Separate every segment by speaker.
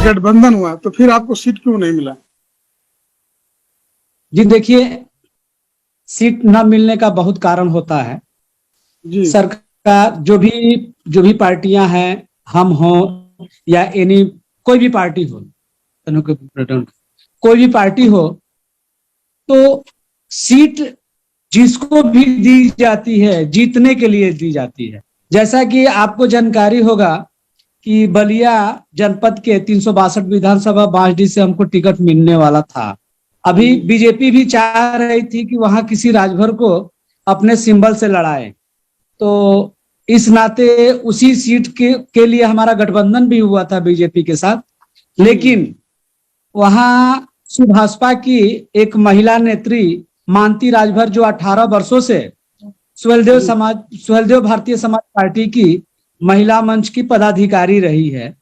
Speaker 1: गठबंधन हुआ तो फिर आपको सीट क्यों नहीं मिला?
Speaker 2: जी देखिए, सीट न मिलने का बहुत कारण होता है।
Speaker 1: जी
Speaker 2: सरकार जो भी पार्टियां हैं, हम हो या एनी कोई भी पार्टी हो, कोई भी पार्टी हो, तो सीट जिसको भी दी जाती है जीतने के लिए दी जाती है। जैसा कि आपको जानकारी होगा कि बलिया जनपद के 362 विधानसभा बांसडीह से हमको टिकट मिलने वाला था। अभी बीजेपी भी चाह रही थी कि वहां किसी राजभर को अपने सिंबल से लड़ाए, तो इस नाते उसी सीट के लिए हमारा गठबंधन भी हुआ था बीजेपी के साथ। लेकिन वहां सुभाषपा की एक महिला नेत्री मानती राजभर, जो 18 वर्षों से सुहेलदेव भारतीय समाज पार्टी की महिला मंच की पदाधिकारी रही है,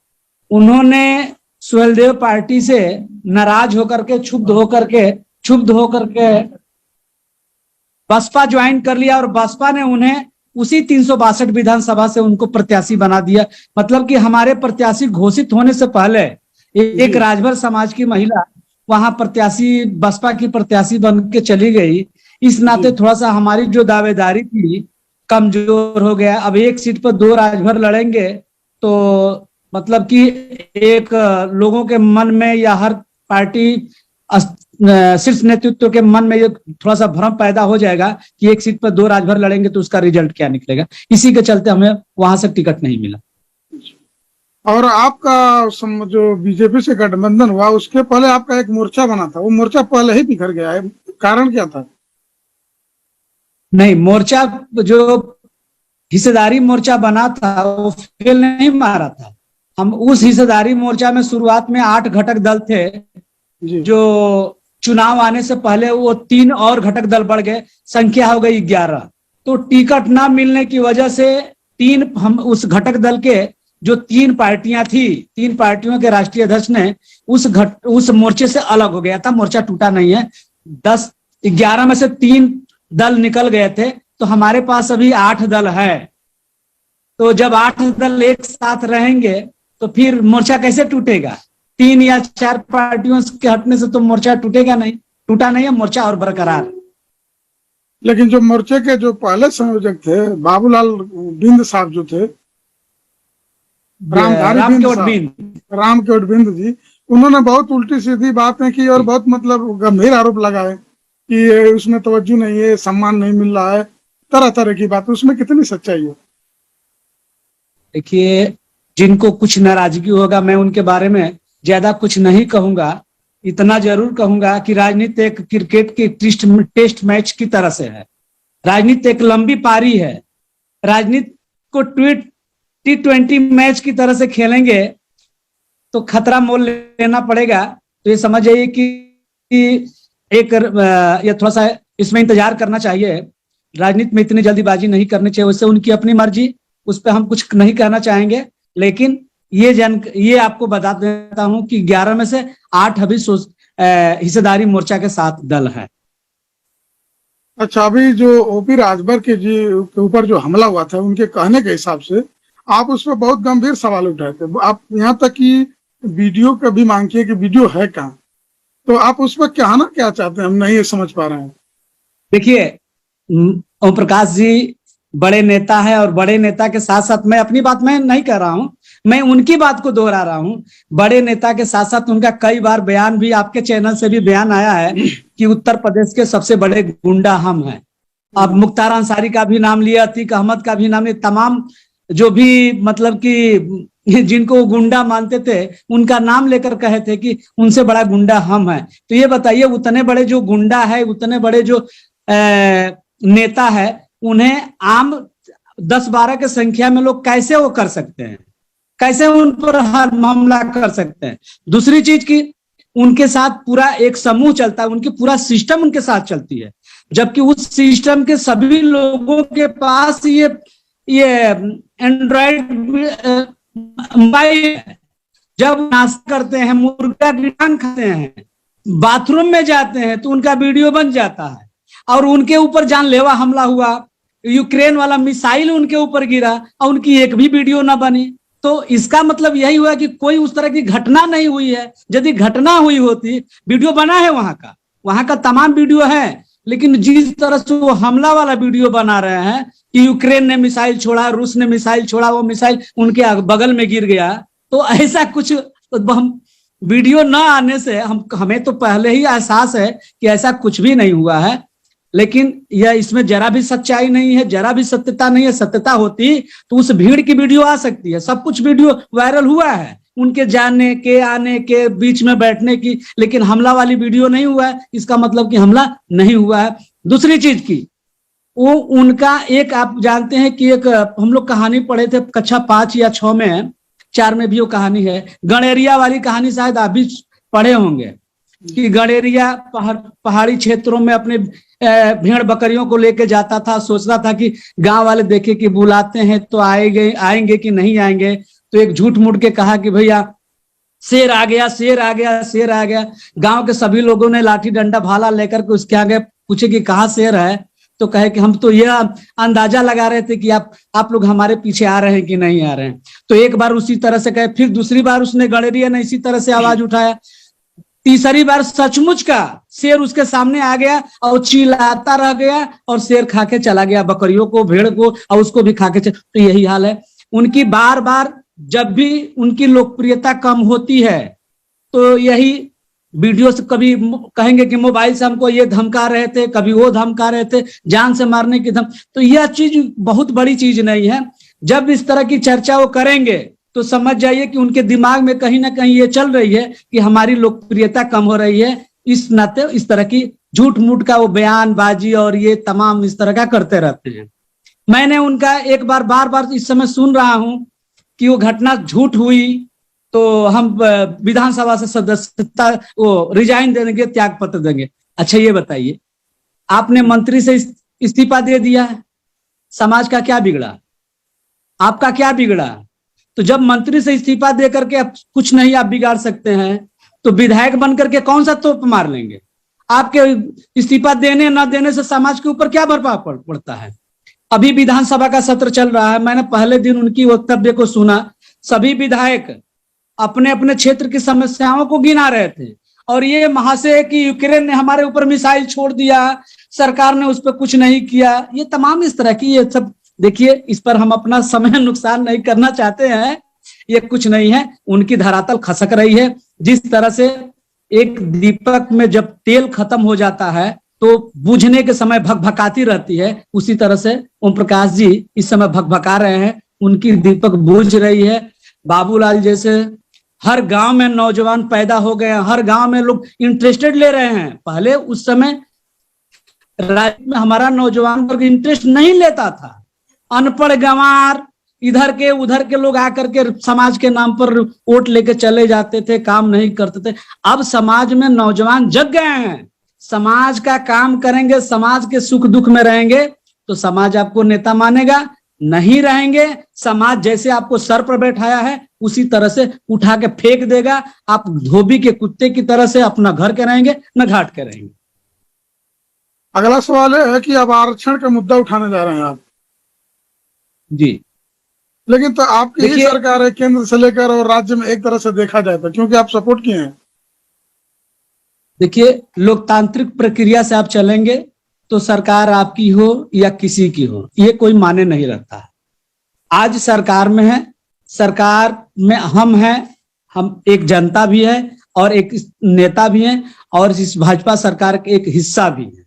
Speaker 2: उन्होंने सुहेलदेव पार्टी से नाराज होकर के क्षुब्ध होकर के बसपा ज्वाइन कर लिया, और बसपा ने उन्हें उसी 362 विधानसभा से उनको प्रत्याशी बना दिया। मतलब कि हमारे प्रत्याशी घोषित होने से पहले एक राजभर समाज की महिला वहां प्रत्याशी, बसपा की प्रत्याशी बन के चली गई। इस नाते थोड़ा सा हमारी जो दावेदारी थी कमजोर हो गया। अब एक सीट पर 2 राजभर लड़ेंगे तो मतलब कि एक लोगों के मन में या हर पार्टी शीर्ष नेतृत्व के मन में ये थोड़ा सा भ्रम पैदा हो जाएगा कि एक सीट पर 2 राजभर लड़ेंगे तो उसका रिजल्ट क्या निकलेगा। इसी के चलते हमें वहां से टिकट नहीं मिला।
Speaker 1: और आपका जो बीजेपी से गठबंधन हुआ उसके पहले आपका एक मोर्चा बना था, वो मोर्चा पहले ही बिखर गया है, कारण क्या था?
Speaker 2: नहीं, मोर्चा जो हिस्सेदारी मोर्चा बना था वो फेल नहीं मारा था। हम उस हिस्सेदारी मोर्चा में शुरुआत में 8 घटक दल थे, जो चुनाव आने से पहले वो 3 और घटक दल बढ़ गए, संख्या हो गई 11। तो टिकट ना मिलने की वजह से हम उस घटक दल के जो 3 पार्टियां थी, 3 पार्टियों के राष्ट्रीय अध्यक्ष ने उस मोर्चे से अलग हो गया था। मोर्चा टूटा नहीं है, 11 में से 3 दल निकल गए थे, तो हमारे पास अभी 8 दल है। तो जब 8 दल एक साथ रहेंगे तो फिर मोर्चा कैसे टूटेगा? 3 या 4 पार्टियों के हटने से तो मोर्चा टूटेगा नहीं, टूटा नहीं है मोर्चा और बरकरार।
Speaker 1: लेकिन जो मोर्चे के जो पहले संयोजक थे बाबूलाल बिंद साहब जो थे, रामकेवट बिंद जी, उन्होंने बहुत उल्टी सीधी बातें की और बहुत मतलब गंभीर आरोप लगाए कि उसमें तवज्जो नहीं है, सम्मान नहीं मिल रहा है, तरह तरह की बात। उसमें कितनी सच्चाई है?
Speaker 2: देखिए, जिनको कुछ नाराजगी होगा, मैं उनके बारे में ज्यादा कुछ नहीं कहूंगा। इतना जरूर कहूंगा कि राजनीति एक क्रिकेट की टेस्ट मैच की तरह से है। राजनीति एक लंबी पारी है। राजनीति को T20 मैच की तरह से खेलेंगे तो खतरा मोल लेना पड़ेगा। तो ये समझ जाइए कि ये थोड़ा सा इसमें इंतजार करना चाहिए। राजनीति में इतनी जल्दीबाजी नहीं करनी चाहिए। वैसे उनकी अपनी मर्जी, उस पर हम कुछ नहीं कहना चाहेंगे। लेकिन ये आपको बता देता हूं कि 11 में से 8 अभी हिस्सेदारी मोर्चा के साथ दल है।
Speaker 1: अच्छा, अभी जो ओपी राजभर के जी के ऊपर जो हमला हुआ था, उनके कहने के हिसाब से आप उस पर बहुत गंभीर सवाल उठाए थे। आप यहाँ तक कि वीडियो का भी मांग किए कि वीडियो है कहाँ, तो आप उस पर कहना क्या चाहते हैं? हम नहीं समझ पा रहे हैं।
Speaker 2: देखिए, ओम प्रकाश जी बड़े नेता है, और बड़े नेता के साथ साथ मैं अपनी बात में नहीं कह रहा हूं, मैं उनकी बात को दोहरा रहा हूं। बड़े नेता के साथ साथ उनका कई बार बयान भी, आपके चैनल से भी बयान आया है कि उत्तर प्रदेश के सबसे बड़े गुंडा हम हैं। अब मुख्तार अंसारी का भी नाम लिया, अतीक अहमद का भी नाम लिया, तमाम जो भी मतलब कि जिनको गुंडा मानते थे उनका नाम लेकर कहे थे कि उनसे बड़ा गुंडा हम हैं। तो ये बताइए, उतने बड़े जो गुंडा है, उतने बड़े जो नेता है, उन्हें आम 10-12 के संख्या में लोग कैसे वो कर सकते हैं? कैसे उन पर हमला कर सकते हैं? दूसरी चीज की, उनके साथ पूरा एक समूह चलता है, उनकी पूरा सिस्टम उनके साथ चलती है, जबकि उस सिस्टम के सभी लोगों के पास ये एंड्रॉइड मोबाइल, जब नाश्ता करते हैं, मुर्गा की टांग खाते हैं, बाथरूम में जाते हैं, तो उनका वीडियो बन जाता है। और उनके ऊपर जानलेवा हमला हुआ, यूक्रेन वाला मिसाइल उनके ऊपर गिरा और उनकी एक भी वीडियो ना बनी। तो इसका मतलब यही हुआ कि कोई उस तरह की घटना नहीं हुई है। यदि घटना हुई होती, वीडियो बना है वहां का तमाम वीडियो है, लेकिन जिस तरह से वो हमला वाला वीडियो बना रहे हैं कि यूक्रेन ने मिसाइल छोड़ा, रूस ने मिसाइल छोड़ा, वो मिसाइल उनके बगल में गिर गया, तो ऐसा कुछ हम वीडियो न आने से हमें तो पहले ही एहसास है कि ऐसा कुछ भी नहीं हुआ है। लेकिन यह इसमें जरा भी सच्चाई नहीं है, जरा भी सत्यता नहीं है। सत्यता होती तो उस भीड़ की वीडियो आ सकती है। सब कुछ वीडियो वायरल हुआ है, उनके जाने के, आने के, बीच में बैठने की, लेकिन हमला वाली वीडियो नहीं हुआ है। इसका मतलब कि हमला नहीं हुआ है। दूसरी चीज की, वो उनका एक, आप जानते हैं कि एक हम लोग कहानी पढ़े थे कक्षा 5 या 6 में, 4 में भी वो कहानी है, गणेरिया वाली कहानी, शायद आप भी पढ़े होंगे कि गणेरिया पहाड़ी क्षेत्रों में अपने भेड़ बकरियों को लेके जाता था, सोचता था कि गांव वाले देखे कि बुलाते हैं तो आएंगे कि नहीं आएंगे, तो एक झूठ मूठ के कहा कि भैया शेर आ गया, शेर आ गया, शेर आ गया। गांव के सभी लोगों ने लाठी डंडा भाला लेकर के उसके आगे पूछे कि कहाँ शेर है, तो कहे कि हम तो यह अंदाजा लगा रहे थे कि आप लोग हमारे पीछे आ रहे हैं कि नहीं आ रहे हैं। तो एक बार उसी तरह से कहे, फिर दूसरी बार उसने गणेरिया ने इसी तरह से आवाज उठाया, तीसरी बार सचमुच का शेर उसके सामने आ गया और चिल्लाता रह गया और शेर खा के चला गया बकरियों को, भेड़ को, और उसको भी खा के तो यही हाल है उनकी। बार बार जब भी उनकी लोकप्रियता कम होती है तो यही वीडियो से, कभी कहेंगे कि मोबाइल से हमको ये धमका रहे थे, कभी वो धमका रहे थे, जान से मारने की तो यह चीज बहुत बड़ी चीज नहीं है। जब इस तरह की चर्चा वो करेंगे तो समझ जाइए कि उनके दिमाग में कहीं ना कहीं ये चल रही है कि हमारी लोकप्रियता कम हो रही है। इस नाते इस तरह की झूठ मूठ का वो बयानबाजी और ये तमाम इस तरह का करते रहते हैं। मैंने उनका एक बार बार बार इस समय सुन रहा हूं कि वो घटना झूठ हुई तो हम विधानसभा से सदस्यता वो रिजाइन दे देंगे, त्याग पत्र देंगे। अच्छा ये बताइए, आपने मंत्री से इस्तीफा दे दिया है, समाज का क्या बिगड़ा, आपका क्या बिगड़ा? तो जब मंत्री से इस्तीफा दे करके अब कुछ नहीं आप बिगाड़ सकते हैं तो विधायक बन करके कौन सा तोप मार लेंगे? आपके इस्तीफा देने न देने से समाज के ऊपर क्या प्रभाव पड़ता है? अभी विधानसभा का सत्र चल रहा है, मैंने पहले दिन उनकी वक्तव्य को सुना। सभी विधायक अपने अपने क्षेत्र की समस्याओं को गिना रहे थे और ये महाशय कि यूक्रेन ने हमारे ऊपर मिसाइल छोड़ दिया, सरकार ने उस पर कुछ नहीं किया, ये तमाम इस तरह की, ये सब देखिए, इस पर हम अपना समय नुकसान नहीं करना चाहते हैं। ये कुछ नहीं है, उनकी धरातल खसक रही है। जिस तरह से एक दीपक में जब तेल खत्म हो जाता है तो बुझने के समय भकभकाती रहती है, उसी तरह से ओम प्रकाश जी इस समय भकभका रहे हैं, उनकी दीपक बुझ रही है। बाबूलाल जैसे हर गांव में नौजवान पैदा हो गए हैं, हर गांव में लोग इंटरेस्टेड ले रहे हैं। पहले उस समय राज्य में हमारा नौजवान वर्ग इंटरेस्ट नहीं लेता था, अनपढ़ गंवार इधर के उधर के लोग आकर के समाज के नाम पर वोट लेके चले जाते थे, काम नहीं करते थे। अब समाज में नौजवान जग गए हैं, समाज का काम करेंगे, समाज के सुख दुख में रहेंगे तो समाज आपको नेता मानेगा। नहीं रहेंगे, समाज जैसे आपको सर पर बैठाया है उसी तरह से उठा के फेंक देगा। आप धोबी के कुत्ते की तरह से अपना घर के रहेंगे न घाट के रहेंगे।
Speaker 1: अगला सवाल है कि अब आरक्षण का मुद्दा उठाने जा रहे हैं आप
Speaker 2: जी,
Speaker 1: लेकिन तो आपकी ही सरकार है, केंद्र से लेकर और राज्य में एक तरह से देखा जाए तो, क्योंकि आप सपोर्ट किए हैं।
Speaker 2: देखिए, लोकतांत्रिक प्रक्रिया से आप चलेंगे तो सरकार आपकी हो या किसी की हो, ये कोई माने नहीं रखता है। आज सरकार में है, सरकार में हम हैं, हम एक जनता भी है और एक नेता भी हैं और इस भाजपा सरकार के एक हिस्सा भी है।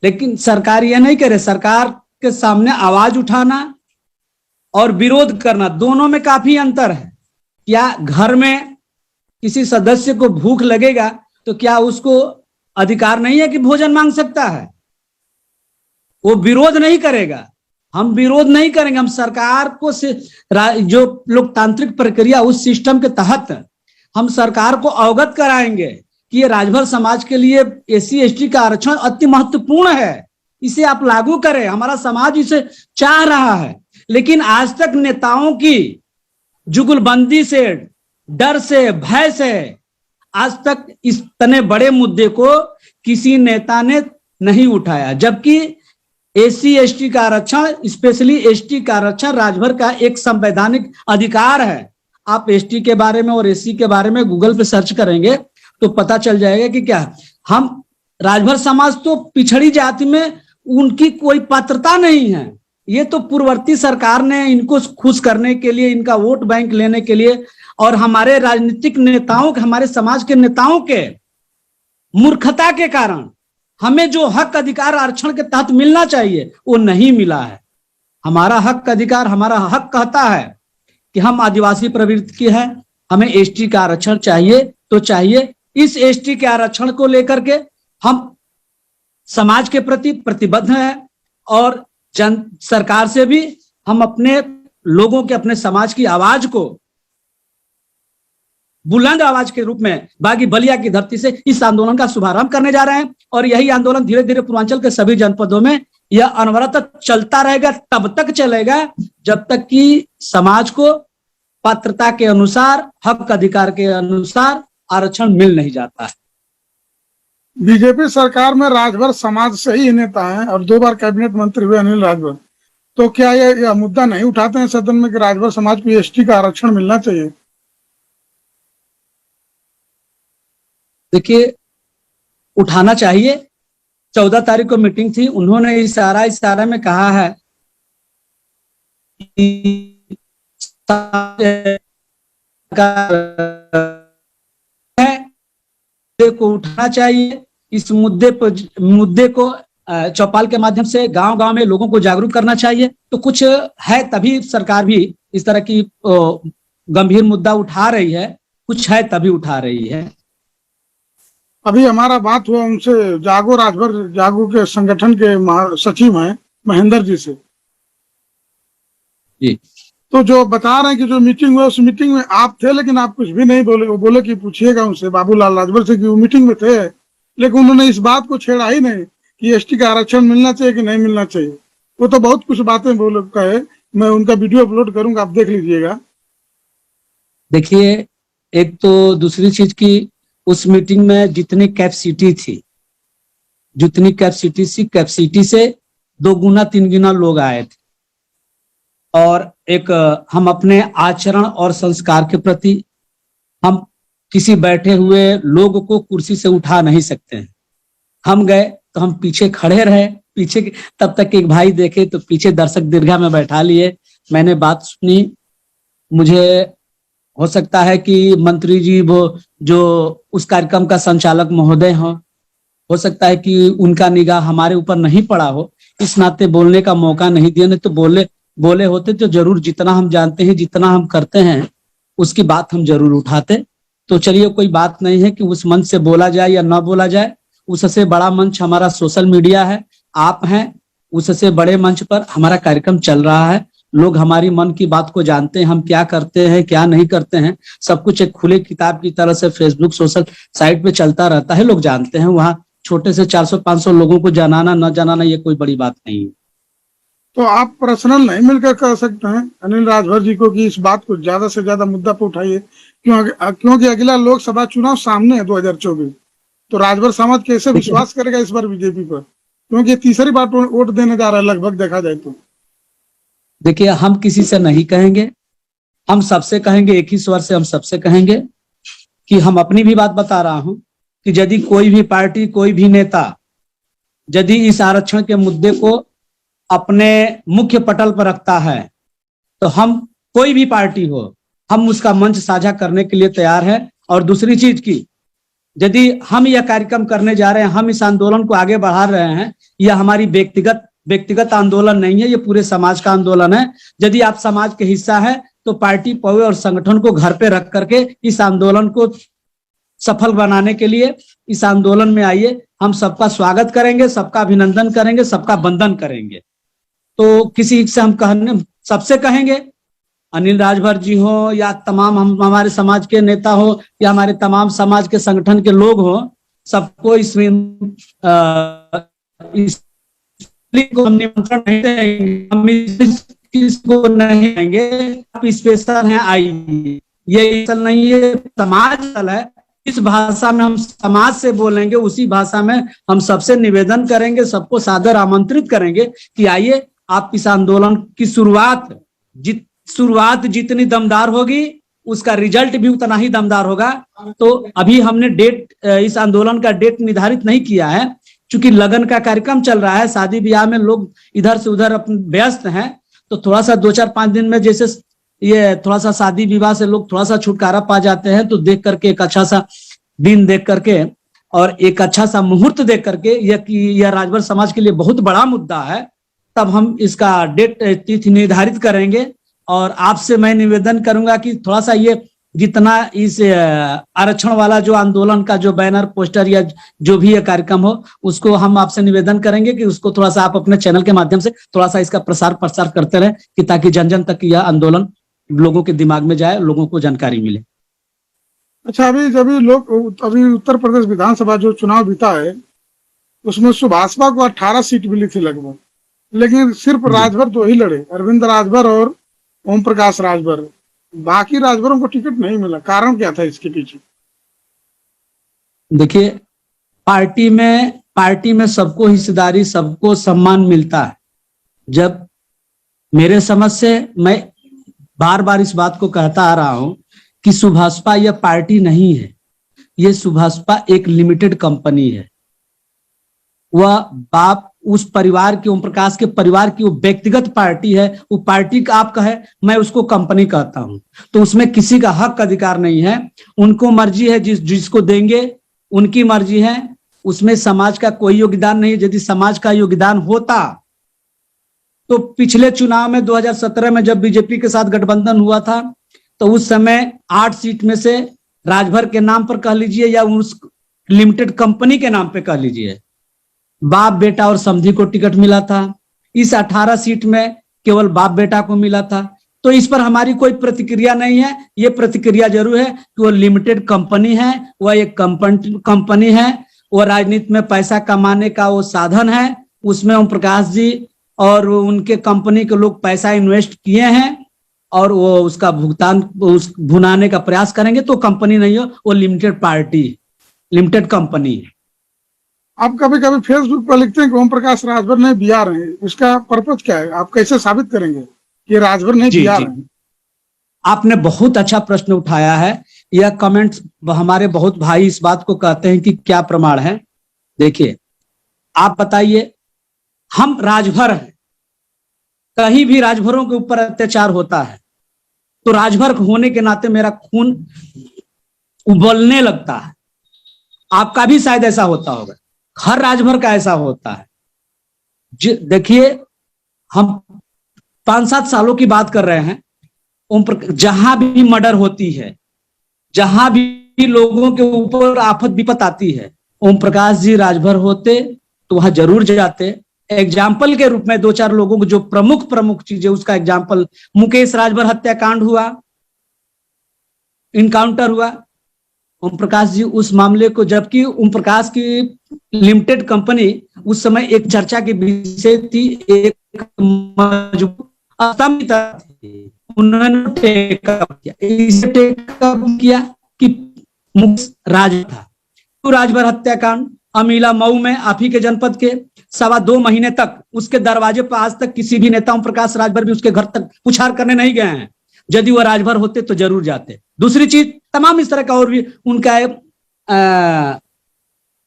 Speaker 2: लेकिन सरकार ये नहीं करे, सरकार के सामने आवाज उठाना और विरोध करना, दोनों में काफी अंतर है। क्या घर में किसी सदस्य को भूख लगेगा तो क्या उसको अधिकार नहीं है कि भोजन मांग सकता है? वो विरोध नहीं करेगा, हम विरोध नहीं करेंगे। हम सरकार को जो लोकतांत्रिक प्रक्रिया उस सिस्टम के तहत हम सरकार को अवगत कराएंगे कि ये राजभर समाज के लिए एससी एसटी का आरक्षण अति महत्वपूर्ण है, इसे आप लागू करें, हमारा समाज इसे चाह रहा है। लेकिन आज तक नेताओं की जुगलबंदी से, डर से, भय से आज तक इस तने बड़े मुद्दे को किसी नेता ने नहीं उठाया। जबकि एससी एसटी का आरक्षण, स्पेशली एसटी का आरक्षण राजभर का एक संवैधानिक अधिकार है। आप एसटी के बारे में और एससी के बारे में गूगल पे सर्च करेंगे तो पता चल जाएगा कि क्या हम राजभर समाज तो पिछड़ी जाति में उनकी कोई पात्रता नहीं है। ये तो पूर्ववर्ती सरकार ने इनको खुश करने के लिए, इनका वोट बैंक लेने के लिए और हमारे राजनीतिक नेताओं के, हमारे समाज के नेताओं के मूर्खता के कारण हमें जो हक अधिकार आरक्षण के तहत मिलना चाहिए वो नहीं मिला है। हमारा हक अधिकार, हमारा हक कहता है कि हम आदिवासी प्रवृत्ति की है, हमें एसटी का आरक्षण चाहिए तो चाहिए। इस एसटी के आरक्षण को लेकर के हम समाज के प्रति प्रतिबद्ध हैं और जन सरकार से भी हम अपने लोगों के, अपने समाज की आवाज को बुलंद आवाज के रूप में बागी बलिया की धरती से इस आंदोलन का शुभारंभ करने जा रहे हैं। और यही आंदोलन धीरे धीरे पूर्वांचल के सभी जनपदों में यह अनवरत चलता रहेगा, तब तक चलेगा जब तक कि समाज को पात्रता के अनुसार, हक अधिकार के अनुसार आरक्षण मिल नहीं जाता है।
Speaker 1: बीजेपी सरकार में राजभर समाज से ही नेता हैं और 2 बार कैबिनेट मंत्री हुए अनिल राजभर, तो क्या यह मुद्दा नहीं उठाते हैं सदन में कि राजभर समाज को एसटी का आरक्षण मिलना चाहिए?
Speaker 2: देखिए, उठाना चाहिए। 14 तारीख को मीटिंग थी, उन्होंने इशारा में कहा है को उठाना चाहिए। इस मुद्दे को चौपाल के माध्यम से गांव-गांव में लोगों को जागरूक करना चाहिए। तो कुछ है तभी सरकार भी इस तरह की गंभीर मुद्दा उठा रही है, कुछ है तभी उठा रही है।
Speaker 1: अभी हमारा बात हुआ उनसे, जागो राजभर जागो के संगठन के सचिव हैं महेंद्र जी से
Speaker 2: जी।
Speaker 1: तो जो बता रहे हैं कि जो मीटिंग हुई उस मीटिंग में आप थे लेकिन आप कुछ भी नहीं बोले। वो बोले कि पूछिएगा उनसे बाबूलाल राजभर से कि वो मीटिंग में थे, लेकिन उन्होंने इस बात को छेड़ा ही नहीं कि एसटी का आरक्षण मिलना चाहिए कि नहीं मिलना चाहिए। वो तो बहुत कुछ बातें बोले कहे, मैं उनका वीडियो अपलोड करूंगा, आप देख लीजिएगा।
Speaker 2: देखिए, एक तो दूसरी चीज की उस मीटिंग में जितनी कैपेसिटी थी, जितनी कैपेसिटी से 2 गुना 3 गुना लोग आए थे। और एक हम अपने आचरण और संस्कार के प्रति हम किसी बैठे हुए लोग को कुर्सी से उठा नहीं सकते हैं। हम गए तो हम पीछे खड़े रहे, पीछे तब तक एक भाई देखे तो पीछे दर्शक दीर्घा में बैठा लिए। मैंने बात सुनी। मुझे हो सकता है कि मंत्री जी वो जो उस कार्यक्रम का संचालक महोदय हो सकता है कि उनका निगाह हमारे ऊपर नहीं पड़ा हो, इस नाते बोलने का मौका नहीं दिया। नहीं तो बोले होते तो जरूर, जितना हम जानते हैं, जितना हम करते हैं, उसकी बात हम जरूर उठाते। तो चलिए, कोई बात नहीं है कि उस मंच से बोला जाए या ना बोला जाए। उससे बड़ा मंच हमारा सोशल मीडिया है, आप हैं। उससे बड़े मंच पर हमारा कार्यक्रम चल रहा है। लोग हमारी मन की बात को जानते हैं, हम क्या करते हैं, क्या नहीं करते हैं। सब कुछ एक खुले किताब की तरह से फेसबुक सोशल साइट पे चलता रहता है, लोग जानते हैं। वहाँ छोटे से 400-500 लोगों को जनाना न जनाना ये कोई बड़ी बात नहीं है।
Speaker 1: तो आप पर्सनल नहीं मिलकर कह सकते हैं अनिल राजभर जी को कि इस बात को ज्यादा से ज्यादा मुद्दा पे उठाइए, क्योंकि अगला लोकसभा चुनाव सामने है 2024। तो राजभर समाज कैसे विश्वास करेगा इस बार बीजेपी पर, क्योंकि तीसरी बार वोट देने जा रहा है लगभग, देखा जाए तो।
Speaker 2: देखिए, हम किसी से नहीं कहेंगे, हम सबसे कहेंगे, एक ही स्वर से हम सबसे कहेंगे कि हम अपनी भी बात बता रहा हूं कि यदि कोई भी पार्टी, कोई भी नेता यदि इस आरक्षण के मुद्दे को अपने मुख्य पटल पर रखता है तो हम, कोई भी पार्टी हो, हम उसका मंच साझा करने के लिए तैयार है। और दूसरी चीज की, यदि हम यह कार्यक्रम करने जा रहे हैं, हम इस आंदोलन को आगे बढ़ा रहे हैं, यह हमारी व्यक्तिगत आंदोलन नहीं है, ये पूरे समाज का आंदोलन है। यदि आप समाज के हिस्सा है तो पार्टी पवे और संगठन को घर पे रख करके इस आंदोलन को सफल बनाने के लिए इस आंदोलन में आइए। हम सबका स्वागत करेंगे, सबका अभिनंदन करेंगे, सबका वंदन करेंगे। तो किसी से हम सबसे कहेंगे, अनिल राजभर जी हो या तमाम हम हमारे समाज के नेता हो या हमारे तमाम समाज के संगठन के लोग हो, सबको को हम निमंत्रण नहीं देंगे, हम इसको नहीं देंगे। आप स्पेशल हैं, आइए। ये स्पेशल नहीं है, समाज है, जिस भाषा में हम समाज से बोलेंगे उसी भाषा में हम सबसे निवेदन करेंगे, सबको सादर आमंत्रित करेंगे कि आइए आप इस आंदोलन की शुरुआत जितनी दमदार होगी उसका रिजल्ट भी उतना ही दमदार होगा। तो अभी हमने इस आंदोलन का डेट निर्धारित नहीं किया है, क्योंकि लगन का कार्यक्रम चल रहा है, शादी ब्याह में लोग इधर से उधर अपने व्यस्त हैं। तो थोड़ा सा 2-4-5 दिन में जैसे ये थोड़ा सा शादी विवाह से लोग थोड़ा सा छुटकारा पा जाते हैं, तो देख करके एक अच्छा सा दिन देख करके और एक अच्छा सा मुहूर्त देख करके, यह राजभर समाज के लिए बहुत बड़ा मुद्दा है, तब हम इसका डेट तिथि निर्धारित करेंगे। और आपसे मैं निवेदन करूंगा कि थोड़ा सा ये जितना इस आरक्षण वाला जो आंदोलन का जो बैनर पोस्टर या जो भी ये कार्यक्रम हो, उसको हम आपसे निवेदन करेंगे कि उसको थोड़ा सा आप अपने चैनल के माध्यम से थोड़ा सा इसका प्रसार प्रसार करते रहे, कि ताकि जन जन तक यह आंदोलन लोगों के दिमाग में जाए, लोगों को जानकारी मिले।
Speaker 1: अच्छा, अभी उत्तर प्रदेश विधानसभा जो चुनाव बीता है उसमें सुभाषपा को 18 सीट मिली थी लगभग, लेकिन सिर्फ राजभर 2 ही लड़े, अरविंद राजभर और ओम प्रकाश राजभर। बाकी राजभरों को टिकट नहीं मिला, कारण क्या था इसके पीछे?
Speaker 2: देखिए, पार्टी में सबको हिस्सेदारी, सबको सम्मान मिलता है। जब मेरे समझ से, मैं बार बार इस बात को कहता आ रहा हूं कि सुभाषपा यह पार्टी नहीं है, यह सुभाषपा एक लिमिटेड कंपनी है। वह उस परिवार के, ओम प्रकाश के परिवार की वो व्यक्तिगत पार्टी है। वो पार्टी का आप कहे, मैं उसको कंपनी कहता हूं, तो उसमें किसी का हक अधिकार नहीं है। उनको मर्जी है, जिसको देंगे उनकी मर्जी है, उसमें समाज का कोई योगदान नहीं है। यदि समाज का योगदान होता तो पिछले चुनाव में 2017 में जब बीजेपी के साथ गठबंधन हुआ था, तो उस समय 8 सीट में से राजभर के नाम पर कह लीजिए या उस लिमिटेड कंपनी के नाम पे कह लीजिए, बाप बेटा और समधी को टिकट मिला था। इस 18 सीट में केवल बाप बेटा को मिला था। तो इस पर हमारी कोई प्रतिक्रिया नहीं है। ये प्रतिक्रिया जरूर है कि वो लिमिटेड कंपनी है, वह एक कंपनी है, वो राजनीति में पैसा कमाने का वो साधन है। उसमें ओम प्रकाश जी और उनके कंपनी के लोग पैसा इन्वेस्ट किए हैं और वो उसका भुगतान भुनाने का प्रयास करेंगे। तो कंपनी नहीं हो, वो लिमिटेड पार्टी, लिमिटेड कंपनी है।
Speaker 1: आप कभी कभी फेसबुक पर लिखते हैं कि ओम प्रकाश राजभर नहीं बिहार है, उसका पर्पज क्या है? आप कैसे साबित करेंगे कि राजभर नहीं बिहार है?
Speaker 2: आपने बहुत अच्छा प्रश्न उठाया है। यह कमेंट्स हमारे बहुत भाई इस बात को कहते हैं कि क्या प्रमाण है। देखिए, आप बताइए, हम राजभर हैं, कहीं भी राजभरों के ऊपर अत्याचार होता है तो राजभर होने के नाते मेरा खून उबलने लगता है। आपका भी शायद ऐसा होता होगा, हर राजभर का ऐसा होता है। देखिए, हम 5-7 सालों की बात कर रहे हैं। जहां भी मर्डर होती है, जहां भी लोगों के ऊपर आफत विपत आती है, ओम प्रकाश जी राजभर होते तो वहां जरूर जाते। एग्जाम्पल के रूप में 2-4 लोगों को जो प्रमुख चीजें, उसका एग्जाम्पल, मुकेश राजभर हत्याकांड हुआ, इनकाउंटर हुआ, ओम प्रकाश जी उस मामले को, जबकि ओम प्रकाश की लिमिटेड कंपनी उस समय एक चर्चा की विषय थी, एक मजबूत स्तंभ थी, उन्होंने टेकअप किया कि राज था। तो राजभर हत्याकांड, अमीला मऊ में, आप ही के जनपद के, 2.25 महीने तक उसके दरवाजे पर आज तक किसी भी नेता, ओम प्रकाश राजभर भी उसके घर तक पुछार करने नहीं गए हैं। यदि वो राजभर होते तो जरूर जाते। दूसरी चीज, तमाम इस तरह का और भी उनका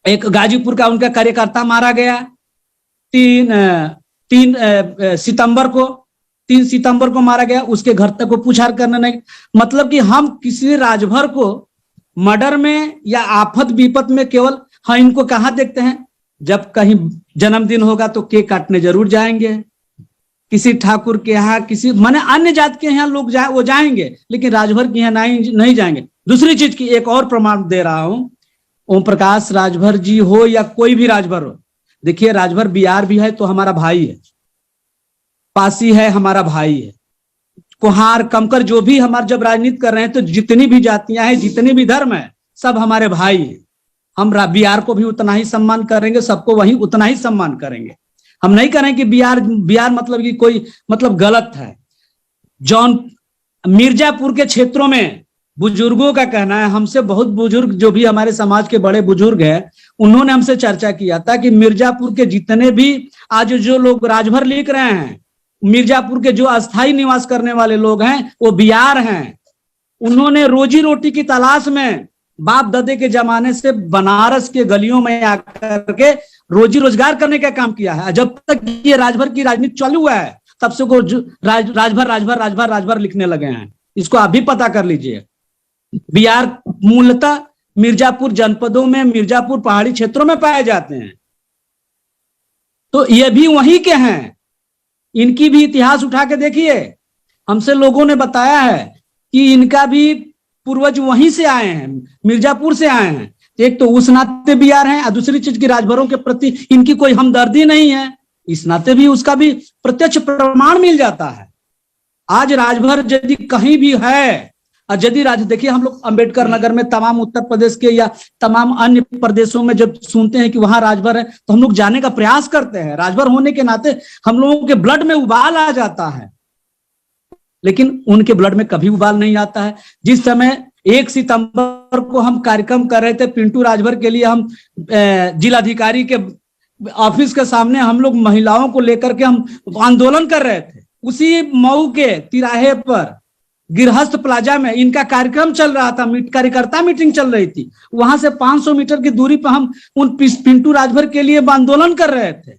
Speaker 2: एक गाजीपुर का उनका कार्यकर्ता मारा गया 3 सितंबर को मारा गया, उसके घर तक को पुछार करने नहीं। मतलब कि हम किसी राजभर को मर्डर में या आफत विपत में केवल, हाँ, इनको कहाँ देखते हैं, जब कहीं जन्मदिन होगा तो केक काटने जरूर जाएंगे, किसी ठाकुर के यहाँ, किसी माने अन्य जात के यहाँ लोग वो जाएंगे, लेकिन राजभर के यहाँ नहीं जाएंगे। दूसरी चीज की एक और प्रमाण दे रहा हूं, ओम प्रकाश राजभर जी हो या कोई भी राजभर हो, देखिए राजभर बिहार भी है तो हमारा भाई है, पासी है हमारा भाई है, कुहार कमकर जो भी हमारे, जब राजनीति कर रहे हैं तो जितनी भी जातियां हैं, जितने भी धर्म है, सब हमारे भाई हैं। हम बिहार को भी उतना ही सम्मान करेंगे, सबको वही उतना ही सम्मान करेंगे। हम नहीं करें कि बिहार मतलब कि कोई मतलब गलत है। जौन मिर्जापुर के क्षेत्रों में बुजुर्गों का कहना है, हमसे बहुत बुजुर्ग जो भी हमारे समाज के बड़े बुजुर्ग हैं, उन्होंने हमसे चर्चा किया था कि मिर्जापुर के जितने भी आज जो लोग राजभर लिख रहे हैं, मिर्जापुर के जो अस्थायी निवास करने वाले लोग हैं वो बिहार हैं। उन्होंने रोजी रोटी की तलाश में बाप दादे के जमाने से बनारस के गलियों में आकर के रोजी रोजगार करने का काम किया है। जब तक ये राजभर की राजनीति चालू हुआ है तब से वो राजभर राजभर राजभर राजभर लिखने लगे हैं। इसको आप भी पता कर लीजिए। बिहार मूलतः मिर्जापुर जनपदों में, मिर्जापुर पहाड़ी क्षेत्रों में पाए जाते हैं, तो ये भी वहीं के हैं। इनकी भी इतिहास उठा के देखिए। हमसे लोगों ने बताया है कि इनका भी पूर्वज वहीं से आए हैं, मिर्जापुर से आए हैं। एक तो उस नाते बिहार हैं और दूसरी चीज की राजभरों के प्रति इनकी कोई हमदर्दी नहीं है, इस नाते भी उसका भी प्रत्यक्ष प्रमाण मिल जाता है। आज राजभर यदि कहीं भी है, और यदि देखिए हम लोग अंबेडकर नगर में तमाम उत्तर प्रदेश के या तमाम अन्य प्रदेशों में जब सुनते हैं कि वहां राजभर है तो हम लोग जाने का प्रयास करते हैं। राजभर होने के नाते हम लोगों के ब्लड में उबाल आ जाता है, लेकिन उनके ब्लड में कभी उबाल नहीं आता है। जिस समय 1 सितंबर को हम कार्यक्रम कर रहे थे पिंटू राजभर के लिए, हम जिलाधिकारी के ऑफिस के सामने हम लोग महिलाओं को लेकर के हम आंदोलन कर रहे थे। उसी मऊ के तिराहे पर गिरहस्त प्लाजा में इनका कार्यक्रम चल रहा था, कार्यकर्ता मीटिंग चल रही थी। वहां से 500 मीटर की दूरी पर हम उन पिंटू राजभर के लिए आंदोलन कर रहे थे।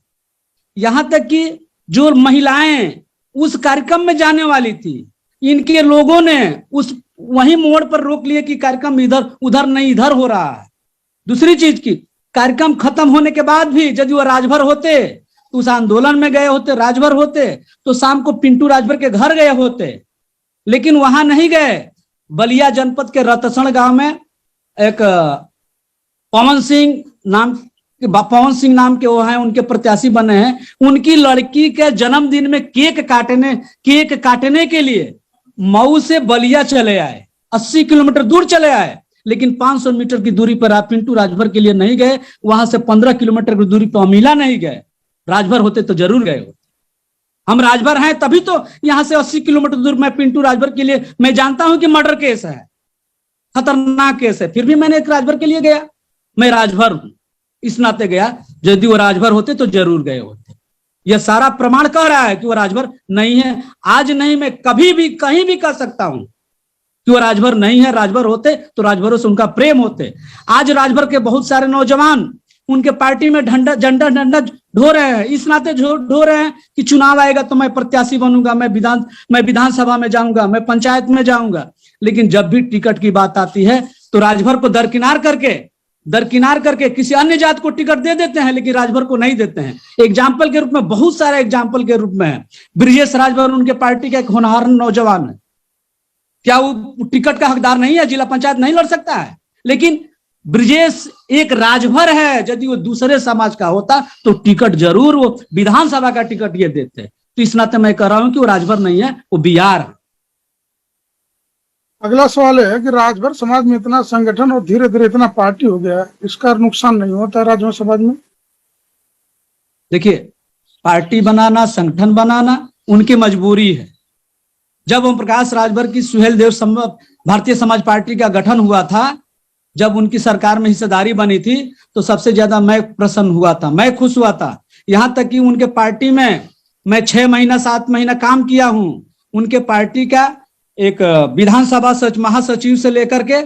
Speaker 2: यहां तक कि जो महिलाएं उस कार्यक्रम में जाने वाली थी, इनके लोगों ने उस वहीं मोड़ पर रोक लिए कि कार्यक्रम इधर उधर नहीं, इधर हो रहा है। दूसरी चीज की, कार्यक्रम खत्म होने के बाद भी यदि वो राजभर होते तो उस आंदोलन में गए होते, राजभर होते तो शाम को पिंटू राजभर के घर गए होते, लेकिन वहां नहीं गए। बलिया जनपद के रतसण गांव में एक पवन सिंह नाम के वो हैं, उनके प्रत्याशी बने हैं। उनकी लड़की के जन्मदिन में केक काटने के लिए मऊ से बलिया चले आए, 80 किलोमीटर दूर चले आए, लेकिन 500 मीटर की दूरी पर आप पिंटू राजभर के लिए नहीं गए। वहां से 15 किलोमीटर की दूरी पर अमीला नहीं गए। राजभर होते तो जरूर गए होते। हम राजभर हैं तभी तो यहां से 80 किलोमीटर दूर मैं पिंटू राजभर के लिए, मैं जानता हूं कि मर्डर केस है, खतरनाक केस है, फिर भी मैंने एक राजभर के लिए गया। मैं राजभर हूं इस नाते गया। यदि वो राजभर होते तो जरूर गए होते। यह सारा प्रमाण कह रहा है कि वो राजभर नहीं है। आज नहीं, मैं कभी भी कहीं भी कह सकता हूं कि वो राजभर नहीं है। राजभर होते तो राजभरों से उनका प्रेम होते। आज राजभर के बहुत सारे नौजवान उनके पार्टी में झंडा ढो रहे हैं, इस नाते ढो रहे हैं कि चुनाव आएगा तो मैं प्रत्याशी बनूंगा, मैं विधानसभा में जाऊंगा, मैं पंचायत में जाऊंगा। लेकिन जब भी टिकट की बात आती है तो राजभर को दरकिनार करके किसी अन्य जात को टिकट दे देते हैं, लेकिन राजभर को नहीं देते हैं। एग्जाम्पल के रूप में, बहुत सारे एग्जाम्पल के रूप में है। ब्रिजेश राजभर उनके पार्टी का एक होनहार नौजवान है। क्या वो टिकट का हकदार नहीं है? जिला पंचायत नहीं लड़ सकता है? लेकिन ब्रिजेश एक राजभर है। यदि वो दूसरे समाज का होता तो टिकट जरूर वो विधानसभा का टिकट ये देते। तो इस नाते मैं कह रहा हूं कि वो राजभर नहीं है, वो बिहार है।
Speaker 1: अगला सवाल है कि राजभर समाज में इतना संगठन और धीरे धीरे इतना पार्टी हो गया, इसका नुकसान नहीं होता राजभर समाज में?
Speaker 2: देखिए, पार्टी बनाना, संगठन बनाना उनकी मजबूरी है। जब ओम प्रकाश राजभर की सुहेल देव भारतीय समाज पार्टी का गठन हुआ था, जब उनकी सरकार में हिस्सेदारी बनी थी, तो सबसे ज्यादा मैं प्रसन्न हुआ था, मैं खुश हुआ था। यहां तक कि उनके पार्टी में मैं 6 महीना 7 महीना काम किया हूं। उनके पार्टी का एक विधानसभा महासचिव से लेकर के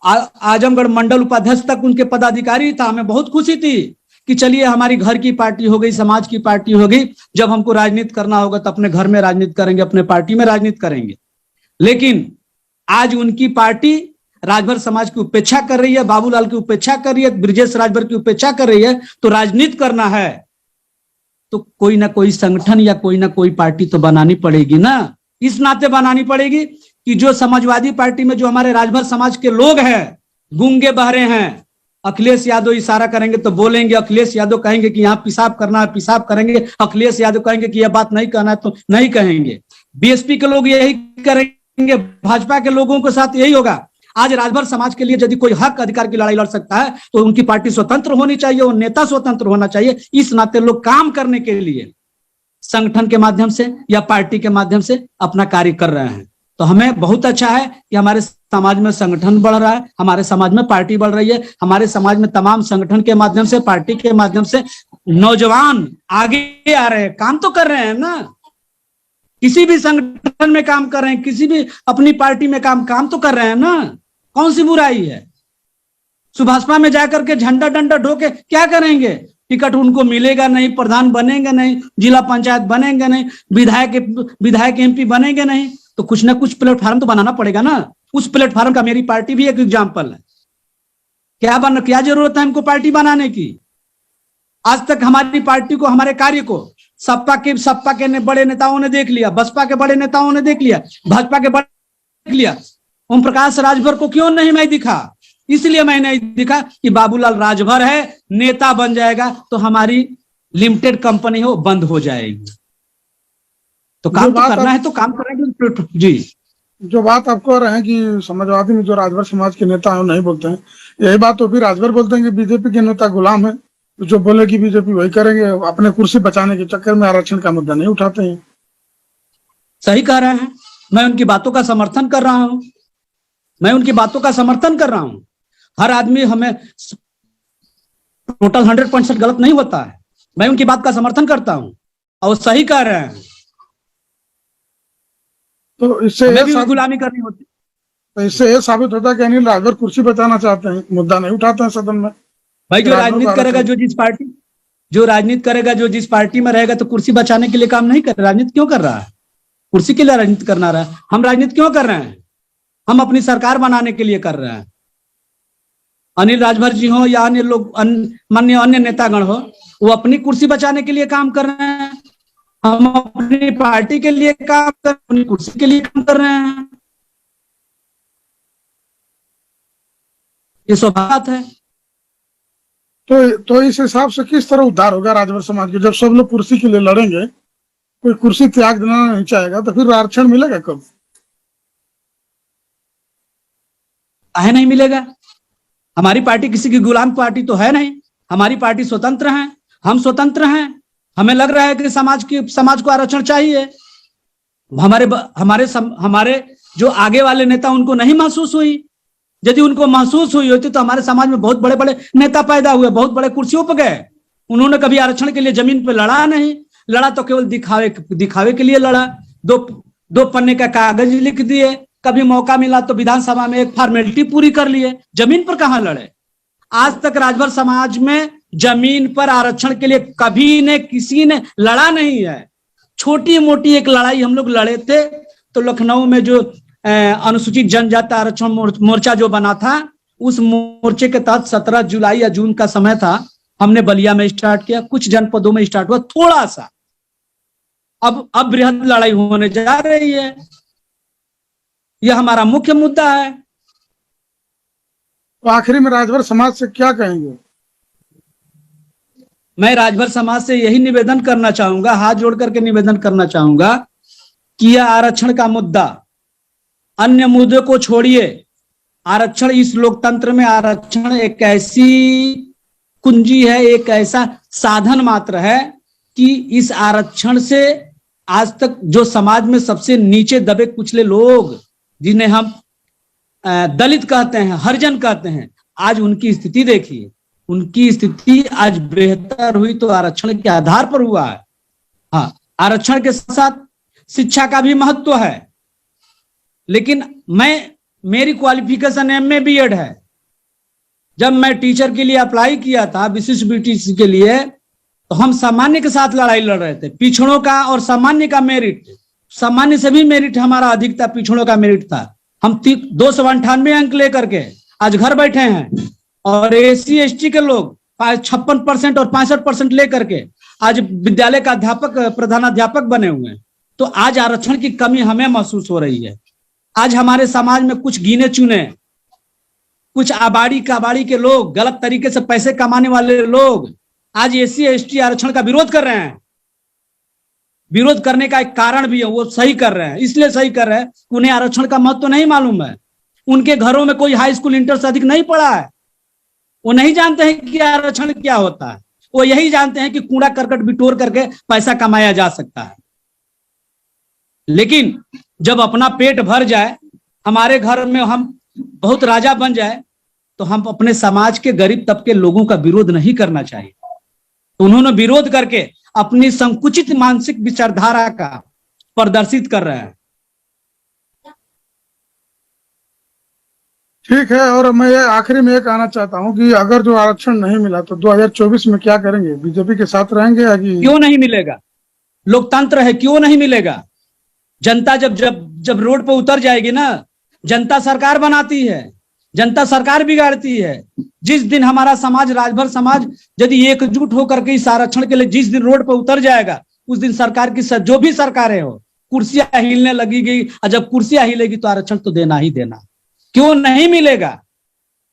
Speaker 2: आजमगढ़ मंडल उपाध्यक्ष तक उनके पदाधिकारी था। मैं बहुत खुशी थी कि चलिए हमारी घर की पार्टी हो गई, समाज की पार्टी हो गई। जब हमको राजनीति करना होगा तो अपने घर में राजनीति करेंगे, अपने पार्टी में राजनीति करेंगे। लेकिन आज उनकी पार्टी राजभर समाज की उपेक्षा कर रही है, बाबूलाल की उपेक्षा कर रही है, ब्रिजेश राजभर की उपेक्षा कर रही है। तो राजनीति करना है तो कोई ना कोई संगठन या कोई ना कोई पार्टी तो बनानी पड़ेगी ना। इस नाते बनानी पड़ेगी कि जो समाजवादी पार्टी में जो हमारे राजभर समाज के लोग हैं, गूंगे बहरे हैं, अखिलेश यादव इशारा करेंगे तो बोलेंगे, अखिलेश यादव कहेंगे कि यहाँ पेशाब करना है पेशाब करेंगे, अखिलेश यादव कहेंगे कि यह बात नहीं कहना है तो नहीं कहेंगे। बीएसपी के लोग यही करेंगे, भाजपा के लोगों के साथ यही होगा। आज राजभर समाज के लिए यदि कोई हक अधिकार की लड़ाई लड़ सकता है तो उनकी पार्टी स्वतंत्र होनी चाहिए, वो नेता स्वतंत्र होना चाहिए। इस नाते लोग काम करने के लिए संगठन के माध्यम से या पार्टी के माध्यम से अपना कार्य कर रहे हैं। तो हमें बहुत अच्छा है कि हमारे समाज में संगठन बढ़ रहा है, हमारे समाज में पार्टी बढ़ रही है, हमारे समाज में तमाम संगठन के माध्यम से, पार्टी के माध्यम से नौजवान आगे आ रहे हैं, काम तो कर रहे हैं ना, किसी भी संगठन में काम कर रहे हैं, किसी भी अपनी पार्टी में काम तो कर रहे हैं ना, कौन सी बुराई है। सुभाषपा में जाकर के झंडा डंडा ढोके क्या करेंगे, टिकट उनको मिलेगा नहीं, प्रधान बनेंगे नहीं, जिला पंचायत बनेंगे नहीं, विधायक एमपी बनेंगे नहीं, तो कुछ ना कुछ प्लेटफॉर्म तो बनाना पड़ेगा ना। उस प्लेटफॉर्म का मेरी पार्टी भी एक एग्जाम्पल है। क्या जरूरत है हमको पार्टी बनाने की? आज तक हमारी पार्टी को, हमारे कार्य को सपा के बड़े नेताओं ने देख लिया, बसपा के बड़े नेताओं ने देख लिया, भाजपा के बड़े देख लिया। ओम प्रकाश राजभर को क्यों नहीं मैं दिखा? इसलिए मैं नहीं दिखा कि बाबूलाल राजभर है, नेता बन जाएगा तो हमारी लिमिटेड कंपनी हो बंद हो जाएगी। तो काम तो करना है तो काम करेंगे जी।
Speaker 1: जो बात आप कह रहे हैं कि समाजवादी में जो राजभर समाज के नेता है नहीं बोलते हैं, यही बात तो फिर राजभर बोलते हैं कि बीजेपी के नेता गुलाम है, जो बोले कि बीजेपी वही करेंगे, अपने कुर्सी बचाने के चक्कर में आरक्षण का मुद्दा नहीं उठाते हैं।
Speaker 2: सही कह रहे हैं, मैं उनकी बातों का समर्थन कर रहा हूं, मैं उनकी बातों का समर्थन कर रहा हूं। हर आदमी हमें टोटल 100% गलत नहीं होता है, मैं उनकी बात का समर्थन करता हूं और सही कह रहे हैं।
Speaker 1: तो इससे
Speaker 2: भी गुलामी करनी होती,
Speaker 1: तो इससे यह साबित होता है कि अनिल राजभर कुर्सी बचाना चाहते हैं, मुद्दा नहीं उठाते हैं सदन में।
Speaker 2: भाई जो राजनीति करेगा, जो राजनीति करेगा, जो जिस पार्टी में रहेगा, तो कुर्सी बचाने के लिए काम नहीं कर, राजनीति क्यों कर रहा है? कुर्सी के लिए राजनीति करना रहा है। हम राजनीति क्यों कर रहे हैं? हम अपनी सरकार बनाने के लिए कर रहे हैं। अनिल राजभर जी हो या अन्य लोग, मान्य अन्य नेतागण हो, वो अपनी कुर्सी बचाने के लिए काम कर रहे हैं, हम अपनी पार्टी के लिए काम कर, अपनी कुर्सी के लिए काम कर रहे हैं। ये स्वभाव है।
Speaker 1: तो इस हिसाब से किस तरह उद्धार होगा राजभर समाज के? जब सब लोग कुर्सी के लिए लड़ेंगे, कोई कुर्सी त्याग देना नहीं चाहेगा, तो फिर आरक्षण मिलेगा कब?
Speaker 2: काहे नहीं मिलेगा? हमारी पार्टी किसी की गुलाम पार्टी तो है नहीं, हमारी पार्टी स्वतंत्र है, हम स्वतंत्र हैं। हमें लग रहा है कि समाज को आरक्षण चाहिए, हमारे जो आगे वाले नेता उनको नहीं महसूस हुई। यदि उनको महसूस हुई होती तो हमारे समाज में बहुत बड़े बड़े नेता पैदा हुए, बहुत बड़े कुर्सियों पर गए। उन्होंने कभी आरक्षण के लिए जमीन पर लड़ा नहीं, लड़ा तो केवल दिखावे के लिए लड़ा, दो पन्ने का कागज लिख दिए, कभी मौका मिला तो विधानसभा में एक फॉर्मेलिटी पूरी कर लिए, जमीन पर कहां लड़े। आज तक राजभर समाज में जमीन पर आरक्षण के लिए कभी ने किसी ने लड़ा नहीं है। छोटी मोटी एक लड़ाई हम लोग लड़े थे, तो लखनऊ में जो अनुसूचित जनजाति आरक्षण मोर्चा जो बना था, उस मोर्चे के तहत 17 जुलाई या जून का समय था, हमने बलिया में स्टार्ट किया, कुछ जनपदों में स्टार्ट हुआ थोड़ा सा, अब बृहद लड़ाई होने जा रही है। यह हमारा मुख्य मुद्दा है।
Speaker 1: तो आखिरी में राजभर समाज से क्या कहेंगे?
Speaker 2: मैं राजभर समाज से यही निवेदन करना चाहूंगा, हाथ जोड़ करके निवेदन करना चाहूंगा कि यह आरक्षण का मुद्दा, अन्य मुद्दों को छोड़िए, आरक्षण इस लोकतंत्र में आरक्षण एक ऐसी कुंजी है, एक ऐसा साधन मात्र है कि इस आरक्षण से आज तक जो समाज में सबसे नीचे दबे कुचले लोग, जिन्हें हम दलित कहते हैं, हरिजन कहते हैं, आज उनकी स्थिति देखिए। उनकी स्थिति आज बेहतर हुई तो आरक्षण के आधार पर हुआ है। हाँ, आरक्षण के साथ शिक्षा का भी महत्व है, लेकिन मेरी क्वालिफिकेशन एमए बीएड है। जब मैं टीचर के लिए अप्लाई किया था, विशिष्ट बीटीसी के लिए, तो हम सामान्य के साथ लड़ाई लड़ रहे थे। पिछड़ों का और सामान्य का मेरिट, सामान्य से भी मेरिट हमारा अधिक था, पिछड़ों का मेरिट था। हम 298 अंक लेकर के आज घर बैठे हैं, और एससी एसटी के लोग 56% और 65% लेकर के आज विद्यालय का अध्यापक, प्रधानाध्यापक बने हुए हैं। तो आज आरक्षण की कमी हमें महसूस हो रही है। आज हमारे समाज में कुछ गिने चुने, कुछ आबाड़ी काबाड़ी के लोग, गलत तरीके से पैसे कमाने वाले लोग आज एससी एसटी आरक्षण का विरोध कर रहे हैं। विरोध करने का एक कारण भी है, वो सही कर रहे हैं, इसलिए सही कर रहे हैं, उन्हें आरक्षण का महत्व नहीं मालूम है। उनके घरों में कोई हाई स्कूल इंटर से अधिक नहीं पढ़ा है, वो नहीं जानते हैं कि आरक्षण क्या होता है। वो यही जानते हैं कि कूड़ा करकट बिटोर करके पैसा कमाया जा सकता है। लेकिन जब अपना पेट भर जाए, हमारे घर में हम बहुत राजा बन जाए, तो हम अपने समाज के गरीब तबके लोगों का विरोध नहीं करना चाहिए। तो उन्होंने विरोध करके अपनी संकुचित मानसिक विचारधारा का प्रदर्शित कर रहे हैं।
Speaker 1: ठीक है। और मैं ये आखिरी में ये कहना चाहता हूँ कि अगर जो आरक्षण नहीं मिला तो 2024 में क्या करेंगे? बीजेपी के साथ रहेंगे या कि
Speaker 2: क्यों नहीं मिलेगा? लोकतंत्र है, क्यों नहीं मिलेगा? जनता जब जब जब रोड पर उतर जाएगी ना, जनता सरकार बनाती है, जनता सरकार बिगाड़ती है। जिस दिन हमारा समाज, राजभर समाज यदि एकजुट होकर के इस आरक्षण के लिए जिस दिन रोड पर उतर जाएगा, उस दिन सरकार की जो भी सरकारें हो, कुर्सियां हिलने लगेगी। और जब कुर्सियां हिलेगी तो आरक्षण तो देना ही देना। क्यों नहीं मिलेगा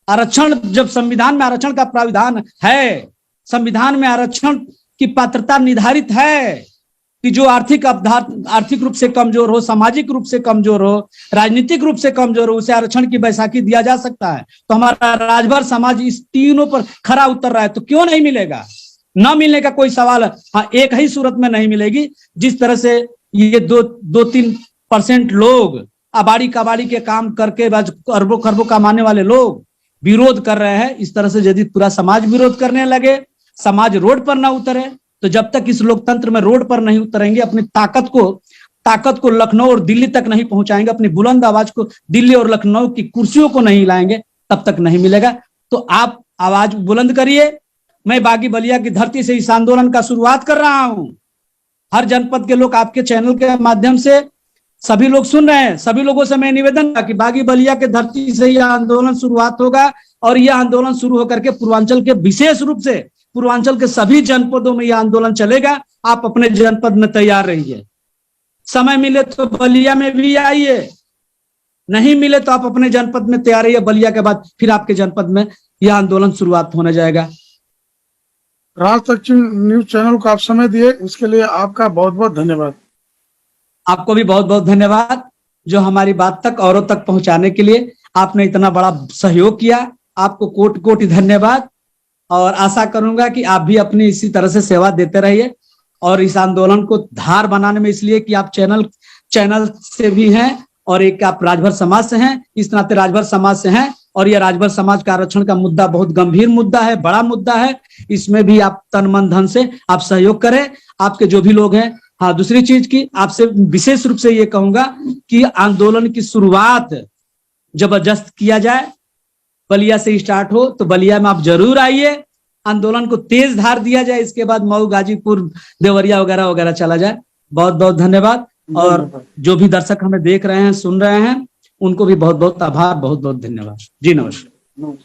Speaker 2: आरक्षण? जब संविधान में आरक्षण का प्राविधान है, संविधान में आरक्षण की पात्रता निर्धारित है कि जो आर्थिक रूप से कमजोर हो, सामाजिक रूप से कमजोर हो, राजनीतिक रूप से कमजोर हो, उसे आरक्षण की बैसाखी दिया जा सकता है। तो हमारा राजभर समाज इस तीनों पर खरा उतर रहा है, तो क्यों नहीं मिलेगा? न मिलने का कोई सवाल है। हाँ, एक ही सूरत में नहीं मिलेगी, जिस तरह से ये 2-3% लोग अबाड़ी कबाड़ी के काम करके अरबों खरबों कमाने वाले लोग विरोध कर रहे हैं। इस तरह से यदि पूरा समाज विरोध करने लगे, समाज रोड पर ना उतरे, तो जब तक इस लोकतंत्र में रोड पर नहीं उतरेंगे, अपनी ताकत को लखनऊ और दिल्ली तक नहीं पहुंचाएंगे, अपनी बुलंद आवाज को दिल्ली और लखनऊ की कुर्सियों को नहीं लाएंगे, तब तक नहीं मिलेगा। तो आप आवाज बुलंद करिए। मैं बागी बलिया की धरती से इस आंदोलन का शुरुआत कर रहा हूं। हर जनपद के लोग आपके चैनल के माध्यम से सभी लोग सुन रहे हैं। सभी लोगों से मैं निवेदन कि बागी बलिया के धरती से यह आंदोलन शुरुआत होगा, और यह आंदोलन शुरू होकर के पूर्वांचल के, विशेष रूप से पूर्वांचल के सभी जनपदों में यह आंदोलन चलेगा। आप अपने जनपद में तैयार रहिए। समय मिले तो बलिया में भी आइए, नहीं मिले तो आप अपने जनपद में तैयार रहिए। बलिया के बाद फिर आपके जनपद में यह आंदोलन शुरुआत होने जाएगा।
Speaker 1: राज तक न्यूज चैनल को आप समय दिए, इसके लिए आपका बहुत बहुत धन्यवाद।
Speaker 2: आपको भी बहुत बहुत धन्यवाद, जो हमारी बात तक औरों तक पहुंचाने के लिए आपने इतना बड़ा सहयोग किया। आपको कोटि कोटि धन्यवाद, और आशा करूंगा कि आप भी अपनी इसी तरह से सेवा देते रहिए। और इस आंदोलन को धार बनाने में, इसलिए कि आप चैनल से भी हैं और एक आप राजभर समाज से हैं, इस नाते राजभर समाज से हैं। और यह राजभर समाज का आरक्षण का मुद्दा बहुत गंभीर मुद्दा है, बड़ा मुद्दा है। इसमें भी आप तन मन धन से आप सहयोग करें, आपके जो भी लोग हैं। हाँ, दूसरी चीज की आपसे विशेष रूप से ये कहूंगा कि आंदोलन की शुरुआत जबरदस्त किया जाए, बलिया से स्टार्ट हो, तो बलिया में आप जरूर आइए। आंदोलन को तेज धार दिया जाए, इसके बाद मऊ, गाजीपुर, देवरिया वगैरह वगैरह चला जाए। बहुत बहुत धन्यवाद। और जो भी दर्शक हमें देख रहे हैं, सुन रहे हैं, उनको भी बहुत बहुत आभार, बहुत बहुत धन्यवाद जी। नमस्कार।